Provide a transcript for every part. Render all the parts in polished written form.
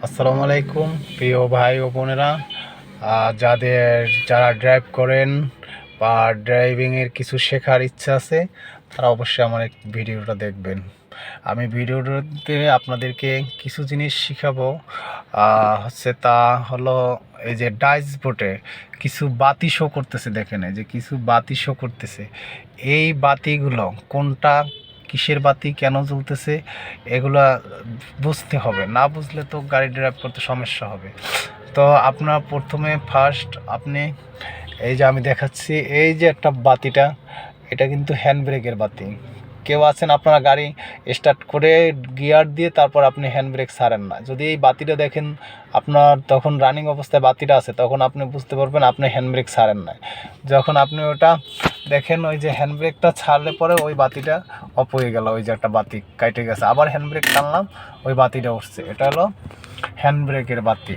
আসসালামু আলাইকুম প্রিয় ভাই ও বোনেরা, যারা ড্রাইভ করেন বা ড্রাইভিংয়ের কিছু শেখার ইচ্ছা আছে তারা অবশ্যই আমার এই ভিডিওটা দেখবেন। আমি ভিডিওটাতে আপনাদেরকে কিছু জিনিস শেখাবো। তা হলো এই যে ড্যাশবোর্ডে কিছু বাতি শো করতেছে, দেখেন এই যে কিছু বাতি শো করতেছে। এই বাতিগুলো কোনটা, কিসের বাতি, কেন জ্বলতেছে, এগুলা বুঝতে হবে। না বুঝলে তো গাড়ি ড্রাইভ করতে সমস্যা হবে। তো আপনার প্রথমে আপনি এই যে আমি দেখাচ্ছি, এই যে একটা বাতিটা, এটা কিন্তু হ্যান্ড ব্রেকের বাতি। কেউ আছেন আপনারা গাড়ি স্টার্ট করে গিয়ার দিয়ে তারপর আপনি হ্যান্ড ব্রেক ছাড়েন না, যদি এই বাতিটা দেখেন আপনার তখন রানিং অবস্থায় বাতিটা আছে, তখন আপনি বুঝতে পারবেন আপনি হ্যান্ড ব্রেক ছাড়েন না। যখন আপনি ওটা দেখেন ওই যে হ্যান্ড ব্রেকটা ছাড়লে পরে ওই বাতিটা অফ হয়ে গেল, ওই যে একটা বাতি কেটে গেছে, আবার হ্যান্ড ব্রেক টানলাম ওই বাতিটা উঠছে, এটা হলো হ্যান্ড ব্রেকের বাতি।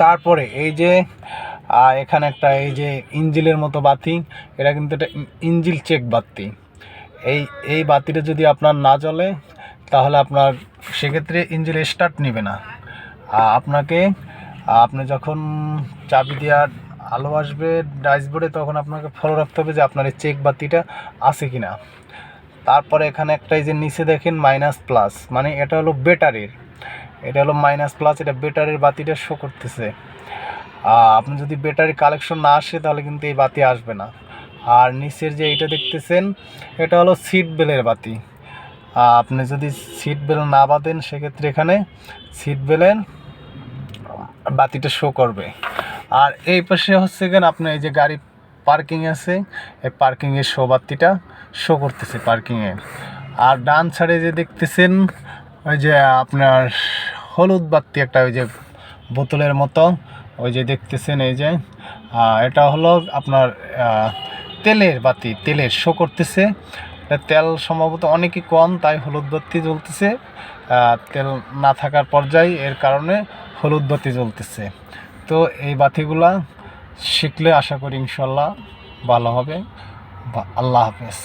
তারপরে এই যে এখানে একটা এই যে ইঞ্জিলের মতো বাতি, এটা কিন্তু এটা ইঞ্জিল চেক বাতি। এই বাতিটা যদি আপনার না জ্বলে তাহলে আপনার সেক্ষেত্রে ইঞ্জিন স্টার্ট নেবে না। আপনি যখন চাবি দেওয়ার আলো আসবে ড্যাশবোর্ডে, তখন আপনাকে ফলো রাখতে হবে যে আপনার এই চেক বাতিটা আছে কি না। তারপরে এখানে একটা এই যে নিচে দেখেন মাইনাস প্লাস, মানে এটা হলো ব্যাটারির, এটা হলো মাইনাস প্লাস, এটা ব্যাটারির বাতিটা শো করতেছে। আপনি যদি ব্যাটারি কালেকশন না আসে তাহলে কিন্তু এই বাতি আসবে না। আর নিচের যে এইটা দেখতেছেন, এটা হলো সিট বেলের বাতি। আপনি যদি সিট বেল না বাঁধেন সেক্ষেত্রে এখানে সিট বেলের বাতিটা শো করবে। আর এই পাশে হচ্ছে কেন আপনার এই যে গাড়ি পার্কিং আছে, এই পার্কিংয়ের শো বাতিটা শো করতেছে পার্কিংয়ের। আর ডান সাইডে যে দেখতেছেন ওই যে আপনার হলুদ বাতি একটা, ওই যে বোতলের মতো, ওই যে দেখতেছেন এই যে এটা হলো আপনার তেলের বাতি, তেলের শো করতেছে। তেল সম্ভবত অনেকই কম, তাই হলুদ বাতি জ্বলতেছে। তেল না থাকার পর্যায়ে এর কারণে হলুদ বাতি জ্বলতেছে। তো এই বাতিগুলা শিখলে আশা করি ইনশাল্লাহ ভালো হবে। আল্লাহ হাফেজ।